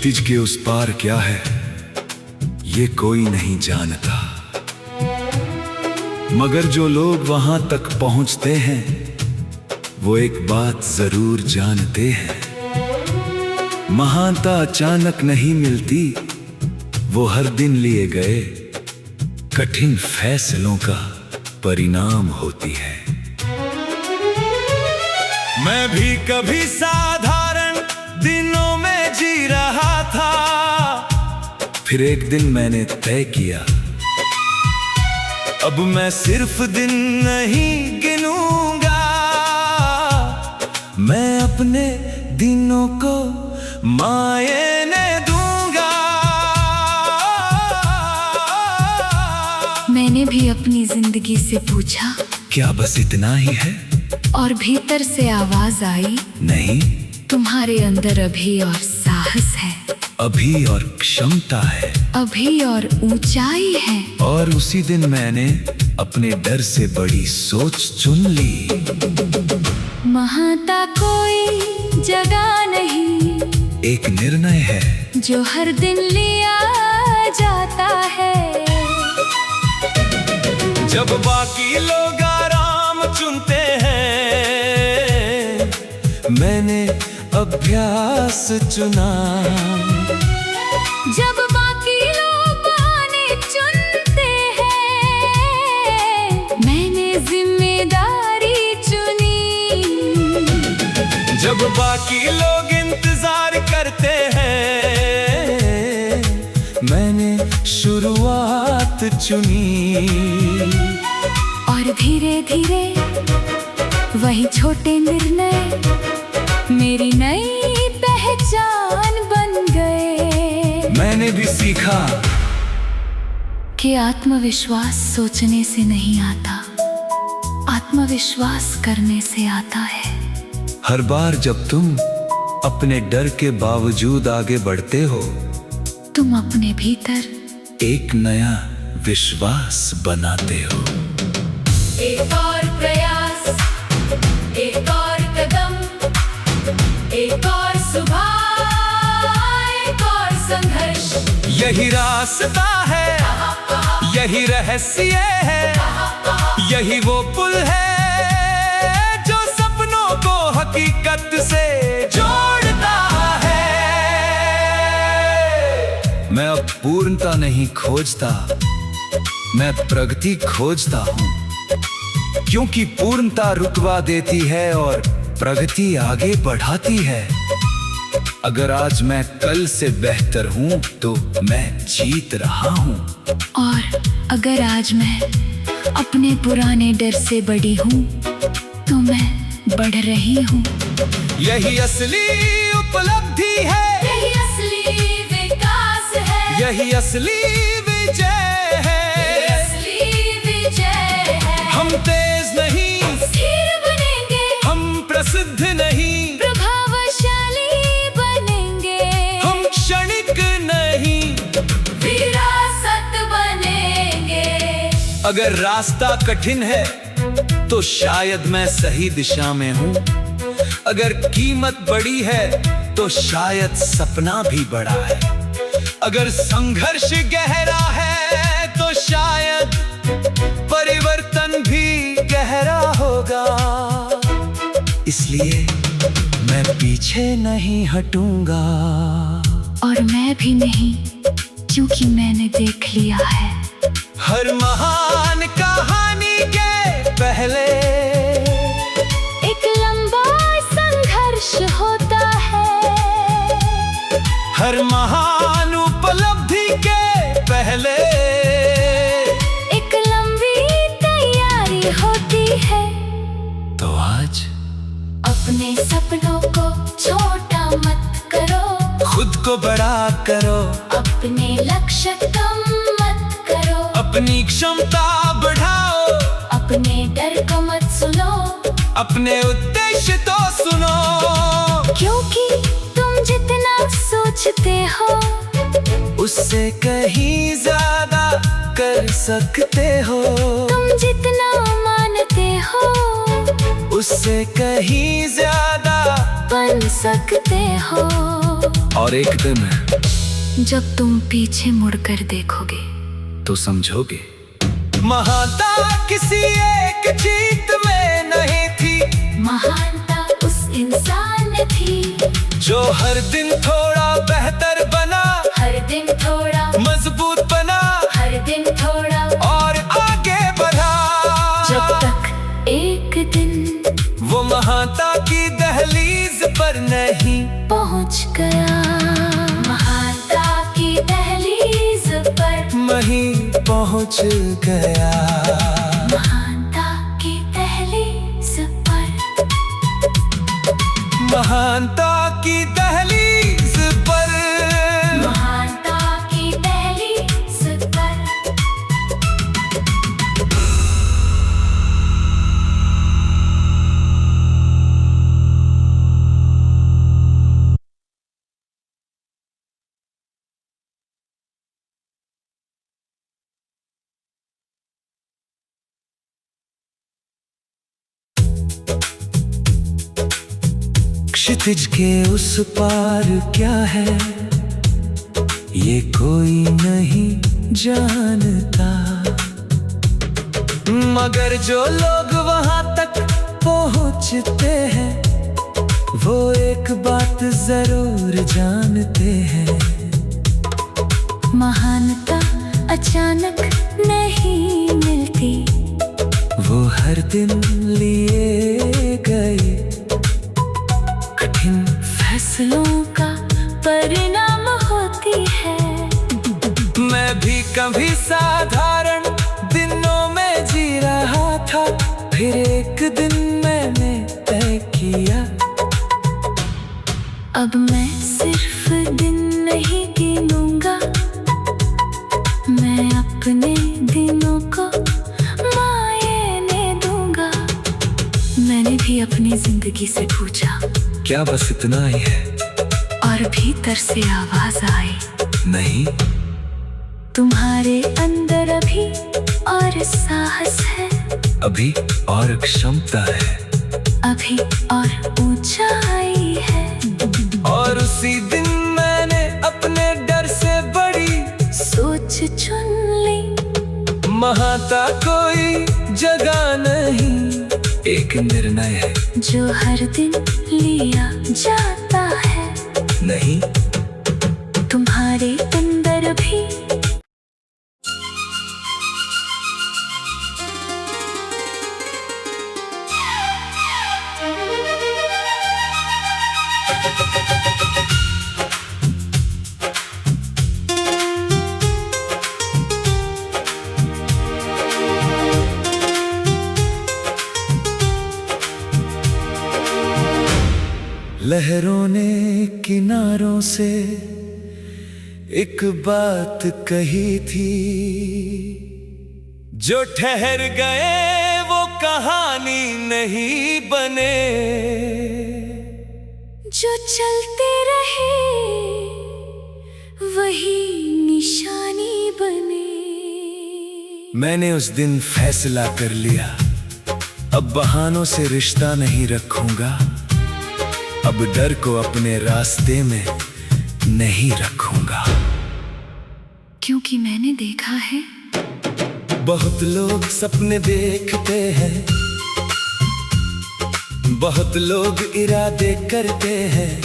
क्षितिज के उस पार क्या है ये कोई नहीं जानता, मगर जो लोग वहां तक पहुंचते हैं वो एक बात जरूर जानते हैं। महानता अचानक नहीं मिलती, वो हर दिन लिए गए कठिन फैसलों का परिणाम होती है। मैं भी कभी साधारण दिनों में जी रहा था, फिर एक दिन मैंने तय किया अब मैं सिर्फ दिन नहीं गिनूंगा, मैं अपने दिनों को मायने दूंगा। मैंने भी अपनी जिंदगी से पूछा, क्या बस इतना ही है? और भीतर से आवाज आई, नहीं, तुम्हारे अंदर अभी और साहस है, अभी और क्षमता है, अभी और ऊंचाई है। और उसी दिन मैंने अपने डर से बड़ी सोच चुन ली। महानता कोई जगह नहीं, एक निर्णय है जो हर दिन लिया जाता है। जब बाकी लोग आराम चुनते हैं, मैंने अभ्यास चुना। जब बाकी लोग बहाने चुनते हैं, मैंने जिम्मेदारी चुनी। जब बाकी लोग इंतजार करते हैं, मैंने शुरुआत चुनी। और धीरे धीरे वही छोटे निर्णय मेरी नई पहचान बन गए। मैंने भी सीखा कि आत्मविश्वास सोचने से नहीं आता, आत्मविश्वास करने से आता है। हर बार जब तुम अपने डर के बावजूद आगे बढ़ते हो, तुम अपने भीतर एक नया विश्वास बनाते हो। एक और प्रयास, एक और कदम, एक और सुबह, एक और संघर्ष। यही रास्ता है, यही रहस्य है, यही वो पुल है जो सपनों को हकीकत से जोड़ता है। मैं अब पूर्णता नहीं खोजता, मैं प्रगति खोजता हूँ, क्योंकि पूर्णता रुकवा देती है और प्रगति आगे बढ़ाती है। अगर आज मैं कल से बेहतर हूँ तो मैं जीत रहा हूँ, और अगर आज मैं अपने पुराने डर से बड़ी हूँ तो मैं बढ़ रही हूँ। यही असली उपलब्धि है, यही असली विकास है, यही असली विजय है, यही असली विजय है। हम तेज नहीं, स्थिर बनेंगे, हम प्रसिद्ध नहीं, प्रभावशाली बनेंगे, हम क्षणिक नहीं, विरासत बनेंगे। अगर रास्ता कठिन है तो शायद मैं सही दिशा में हूँ, अगर कीमत बड़ी है तो शायद सपना भी बड़ा है, अगर संघर्ष गहरा है तो शायद परिवर्तन भी गहरा होगा। इसलिए मैं पीछे नहीं हटूंगा, और मैं भी नहीं, क्योंकि मैंने देख लिया है हर महान कहानी के पहले एक लंबा संघर्ष होता है। हर महान उपलब्धि के पहले एक लंबी तैयारी होती है। तो आज अपने सपनों को छोटा मत करो, खुद को बड़ा करो, अपने लक्ष्य कम मत करो, अपनी क्षमता बढ़ाओ, अपने डर को मत सुनो, अपने उद्देश्य तो सुनो। क्योंकि तुम जितना सोचते हो उससे कहीं ज्यादा कर सकते हो, तुम जितना मानते हो उससे कहीं ज्यादा बन सकते हो। और एक दिन जब तुम पीछे मुड़कर देखोगे तो समझोगे महानता किसी एक जीत में नहीं थी, महानता उस इंसान में थी जो हर दिन थोड़ा बेहतर बना, हर दिन थोड़ा मजबूत बना, हर दिन थोड़ा और आगे बढ़ा। जब तक एक दिन वो महानता की दहलीज पर नहीं पहुंच गया, महानता की दहलीज पर नहीं पहुंच गया। महानता की दहलीज पर, महानता की दहलीज पर, महानता की दहलीज पर। क्षितिज के उस पार क्या है ये कोई नहीं जानता, मगर जो लोग वहां तक पहुंचते हैं वो एक बात जरूर जानते हैं। महानता अचानक नहीं मिलती, वो हर दिन लिए गए कठिन फैसलों का परिणाम होती है। मैं भी कभी साधारण दिनों में जी रहा था, फिर एक दिन मैंने तय किया अब मैं सिर्फ दिन नहीं गिनूंगा, मैं अपने दिनों को मायने दूंगा। मैंने भी अपनी जिंदगी से पूछा क्या बस इतना ही है? और भीतर से आवाज आई नहीं, तुम्हारे अंदर अभी और साहस है, अभी और क्षमता है, अभी और ऊंचाई है। और उसी दिन मैंने अपने डर से बड़ी सोच चुन ली, महानता कोई जगह नहीं, एक निर्णय है जो हर दिन लिया जाता है। नहीं, तुम्हारे अंदर भी लहरों ने किनारों से एक बात कही थी, जो ठहर गए वो कहानी नहीं बने, जो चलते रहे वही निशानी बने। मैंने उस दिन फैसला कर लिया, अब बहानों से रिश्ता नहीं रखूंगा, अब डर को अपने रास्ते में नहीं रखूंगा। क्योंकि मैंने देखा है बहुत लोग सपने देखते हैं, बहुत लोग इरादे करते हैं,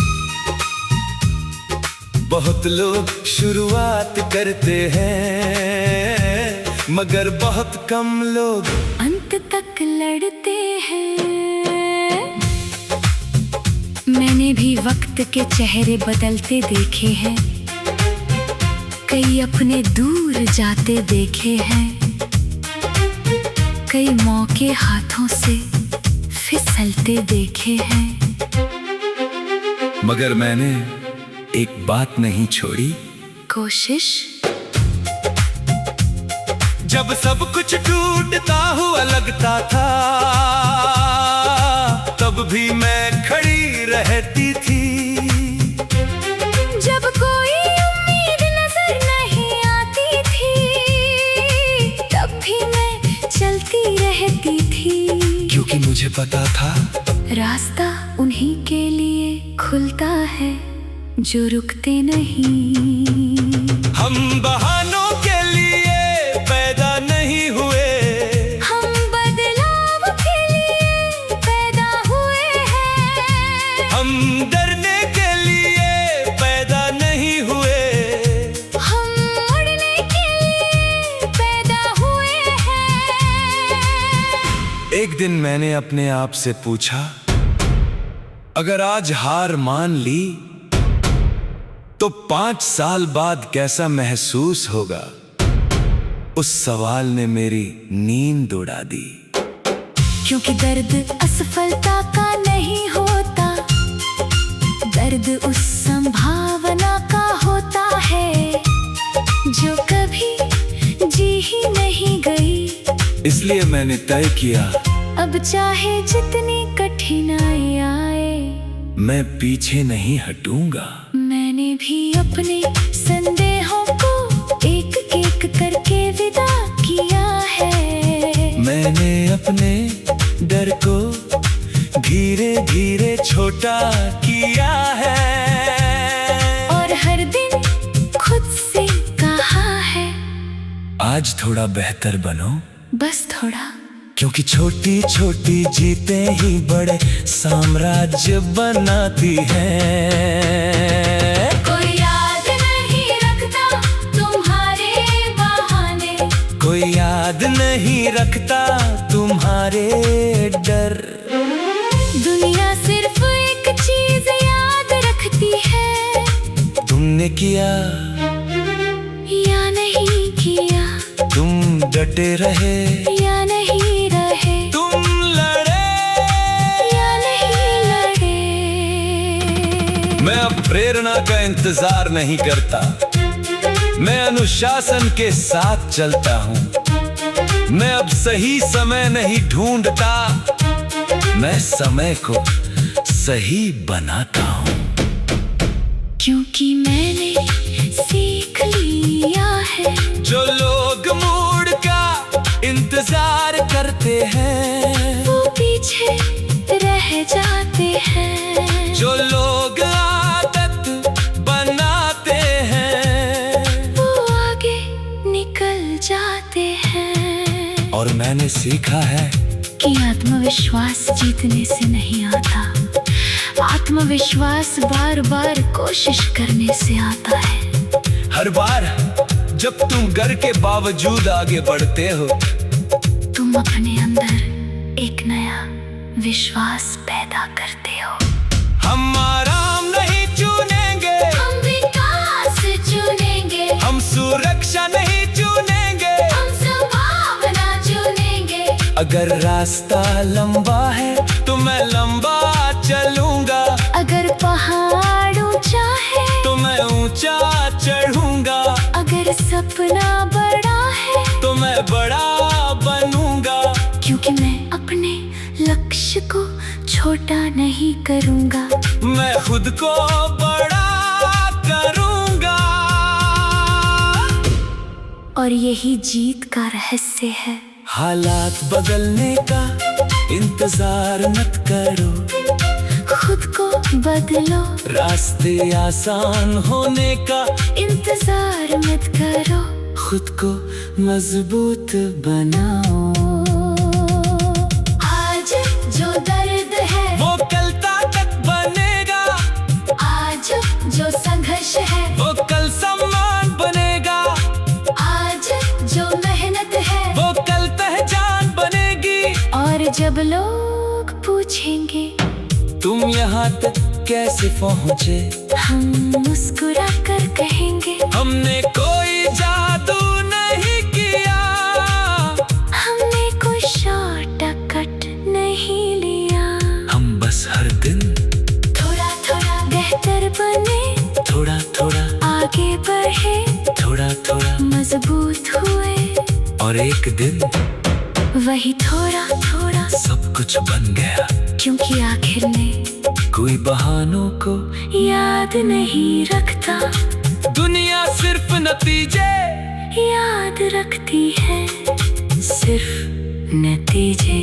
बहुत लोग शुरुआत करते हैं, मगर बहुत कम लोग अंत तक लड़ते हैं। मैंने भी वक्त के चेहरे बदलते देखे हैं, कई अपने दूर जाते देखे हैं, कई मौके हाथों से फिसलते देखे हैं। मगर मैंने एक बात नहीं छोड़ी, कोशिश। जब सब कुछ टूटता हुआ लगता था, तब भी मैं खड़ी रहती थी। जब कोई उम्मीद नजर नहीं आती थी, तब भी मैं चलती रहती थी। क्योंकि मुझे पता था रास्ता उन्हीं के लिए खुलता है जो रुकते नहीं। हम बहानों के लिए पैदा नहीं हुए, हम बदलाव के लिए पैदा हुए हैं। हम डरने के लिए पैदा नहीं हुए, हम उड़ने के लिए पैदा हुए हैं। एक दिन मैंने अपने आप से पूछा, अगर आज हार मान ली तो 5 साल बाद कैसा महसूस होगा? उस सवाल ने मेरी नींद उड़ा दी। क्योंकि दर्द असफलता का नहीं होता, दर्द उस संभावना का होता है जो कभी जी ही नहीं गई। इसलिए मैंने तय किया, अब चाहे जितनी कठिनाई आए, मैं पीछे नहीं हटूंगा। मैंने भी अपने संदेहों को एक एक करके विदा किया है। मैंने अपने डर को धीरे धीरे छोटा किया है, और हर दिन खुद से कहा है, आज थोड़ा बेहतर बनो, बस थोड़ा। क्योंकि छोटी छोटी जीतें ही बड़े साम्राज्य बनाती हैं। कोई याद नहीं रखता तुम्हारे बहाने, कोई याद नहीं रखता तुम्हारे डर। दुनिया सिर्फ एक चीज याद रखती है, तुमने किया या नहीं किया, तुम डटे रहे या नहीं रहे, तुम लड़े या नहीं लड़े। मैं अब प्रेरणा का इंतजार नहीं करता, मैं अनुशासन के साथ चलता हूँ। मैं अब सही समय नहीं ढूंढता, मैं समय को सही बनाता हूँ। क्योंकि मैंने सीख लिया है, जो लोग मूड का इंतजार करते हैं, वो पीछे रह जाते हैं। जो लोग आदत बनाते हैं, वो आगे निकल जाते हैं। और मैंने सीखा है कि आत्मविश्वास जीतने से नहीं आता, आत्मविश्वास बार बार कोशिश करने से आता है। हर बार जब तुम डर के बावजूद आगे बढ़ते हो, तुम अपने अंदर एक नया विश्वास पैदा करते हो। हम आराम नहीं चुनेंगे, हम विकास चुनेंगे, हम सुरक्षा नहीं चुनेंगे, हम संभावना चुनेंगे। अगर रास्ता लंबा है तो मैं लंबा चलूंगा, अगर पहाड़ ऊंचा है तो मैं ऊंचा चढ़ूंगा, अगर सपना बड़ा है तो मैं बड़ा बनूंगा। क्योंकि मैं अपने लक्ष्य को छोटा नहीं करूंगा, मैं खुद को बड़ा करूंगा। और यही जीत का रहस्य है। हालात बदलने का इंतजार मत करो, खुद को बदलो, रास्ते आसान होने का इंतजार मत करो, खुद को मजबूत बनाओ। आज जो दर्द है वो कल ताकत बनेगा, आज जो संघर्ष है वो कल सम्मान बनेगा, आज जो मेहनत है वो कल पहचान बनेगी। और जब लोग पूछेंगे तुम यहाँ तक कैसे पहुँचे, हम मुस्कुरा कर कहेंगे, हमने कोई जादू नहीं किया, हमने कोई शॉर्टकट नहीं लिया। हम बस हर दिन थोड़ा थोड़ा बेहतर बने, थोड़ा थोड़ा आगे बढ़े, थोड़ा थोड़ा मजबूत हुए, और एक दिन वही थोड़ा थोड़ा सब कुछ बन गया। क्योंकि आखिर में कोई बहानों को याद नहीं रखता, दुनिया सिर्फ नतीजे याद रखती है, सिर्फ नतीजे।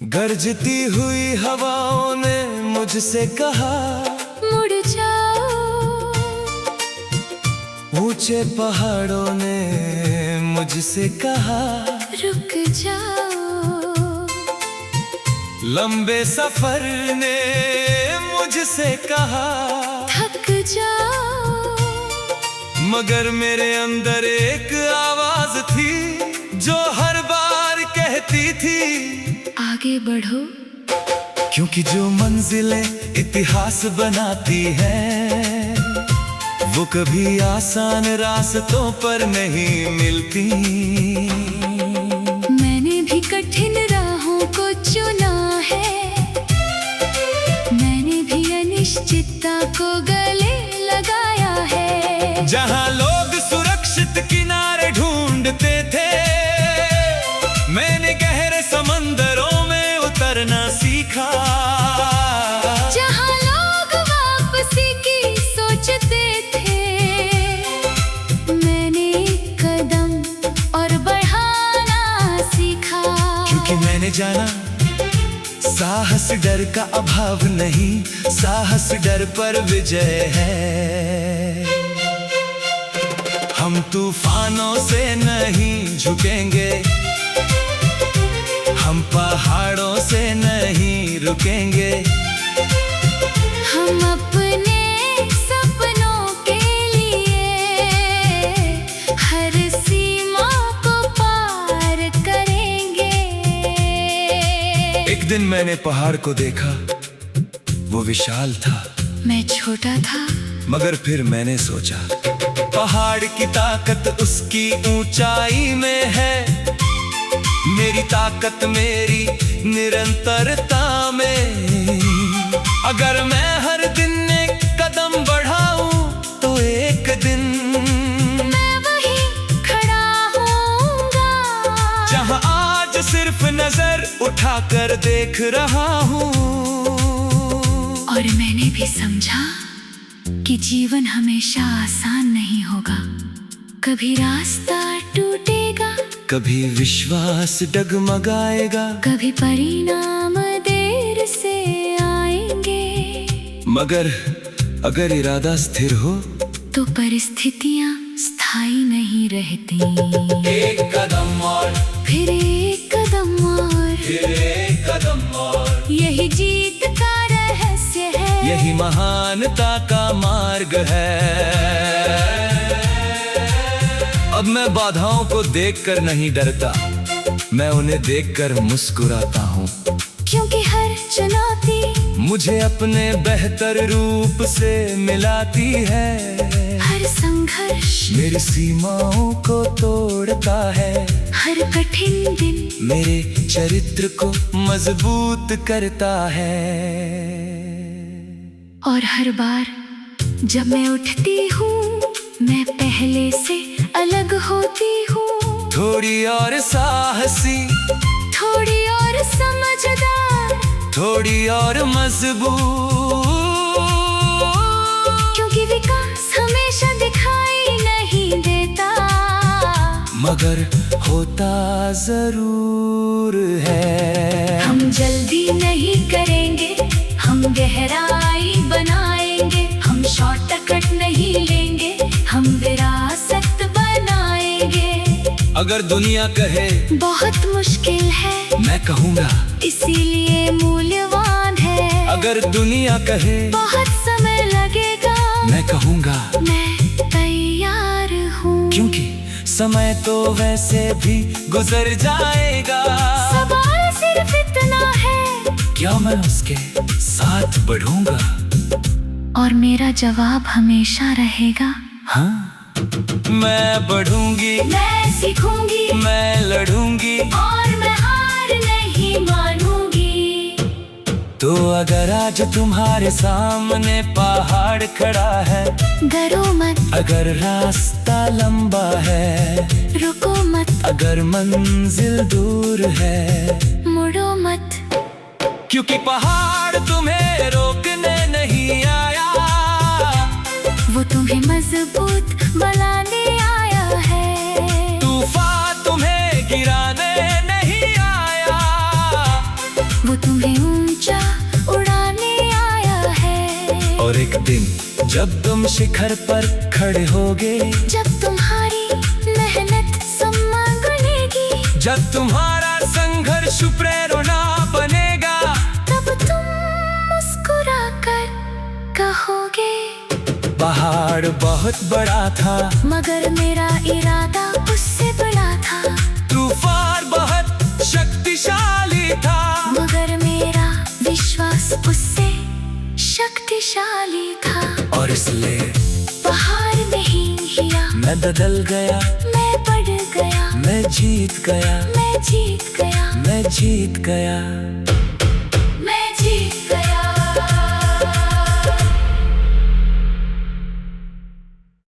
गरजती हुई हवाओं ने मुझसे कहा, मुड़ जाओ। ऊंचे पहाड़ों ने मुझसे कहा, रुक जाओ। लंबे सफर ने मुझसे कहा, थक जाओ। मगर मेरे अंदर एक आवाज थी जो हर बार कहती थी, आगे बढ़ो। क्योंकि जो मंजिलें इतिहास बनाती हैं वो कभी आसान रास्तों पर नहीं मिलती। मैंने भी कठिन राहों को चुना है, मैंने भी अनिश्चितता को गले लगाया है। जहां लोग सुरक्षित किनारे ढूंढते थे, मैंने गहरे समंदरों में उतरना सीखा। जहां लोग वापसी की सोचते थे, मैंने कदम और बढ़ाना सीखा। क्योंकि मैंने जाना साहस डर का अभाव नहीं, साहस डर पर विजय है। हम तूफानों से नहीं झुकेंगे, हम पहाड़ों से नहीं रुकेंगे। हम अपने सपनों के लिए हर सीमा को पार करेंगे। एक दिन मैंने पहाड़ को देखा, वो विशाल था, मैं छोटा था। मगर फिर मैंने सोचा, पहाड़ की ताकत उसकी ऊंचाई में है, मेरी ताकत मेरी निरंतरता में। अगर मैं हर दिन एक कदम बढ़ाऊं तो एक दिन मैं वहीं खड़ा होऊंगा जहां आज सिर्फ नजर उठाकर देख रहा हूं। और मैंने भी समझा कि जीवन हमेशा आसान नहीं होगा, कभी रास्ता टूटेगा, कभी विश्वास डगमगाएगा, कभी परिणाम देर से आएंगे। मगर अगर इरादा स्थिर हो तो परिस्थितियां स्थायी नहीं रहती। एक कदम और फिर एक कदम और फिर एक कदम और, यही जीत का रहस्य है, यही महानता का मार्ग है। अब मैं बाधाओं को देखकर नहीं डरता, मैं उन्हें देखकर मुस्कुराता हूँ। क्योंकि हर चुनौती मुझे अपने बेहतर रूप से मिलाती है। हर संघर्ष मेरी सीमाओं को तोड़ता है, हर कठिन दिन मेरे चरित्र को मजबूत करता है। और हर बार जब मैं उठती हूँ, मैं पहले से अलग होती हूँ। थोड़ी और साहसी, थोड़ी और समझदार, थोड़ी और मजबूत। क्योंकि विकास हमेशा दिखाई नहीं देता, मगर होता जरूर है। हम जल्दी नहीं करेंगे, हम गहराई बनाएंगे, हम शॉर्टकट नहीं लेंगे, हम विरासत बनाएंगे। अगर दुनिया कहे बहुत मुश्किल है, मैं कहूँगा इसीलिए मूल्यवान है। अगर दुनिया कहे बहुत समय लगेगा, मैं कहूँगा मैं तैयार हूँ। क्योंकि समय तो वैसे भी गुजर जाएगा। सवाल सिर्फ इतना है, क्या मैं उसके साथ बढ़ूंगा? और मेरा जवाब हमेशा रहेगा, हाँ, मैं बढ़ूंगी, मैं सीखूंगी, मैं लड़ूंगी, और मैं हार नहीं मानूंगी। तो अगर आज तुम्हारे सामने पहाड़ खड़ा है, डरो मत, अगर रास्ता लंबा है, रुको मत, अगर मंजिल दूर है, मुड़ो मत। क्योंकि पहाड़ तुम्हें रोकने नहीं आया, वो तुम्हें मजबूत बनाने आया है। तूफान तुम्हें गिराने नहीं आया, वो तुम्हें ऊंचा उड़ाने आया है। और एक दिन जब तुम शिखर पर खड़े होगे, जब तुम्हारी मेहनत सम्मान बनेगी, जब तुम्हारा संघर्ष प्रेरणा बनेगा, तब तुम मुस्कुरा कर कहोगे, पहाड़ बहुत बड़ा था मगर मेरा इरादा उससे बड़ा था। तूफान बहुत शक्तिशाली था, मगर मेरा विश्वास उससे शक्तिशाली था। और इसलिए पहाड़ नहीं हिला, मैं बदल गया, मैं बढ़ गया, मैं जीत गया, मैं जीत गया। मैं जीत गया।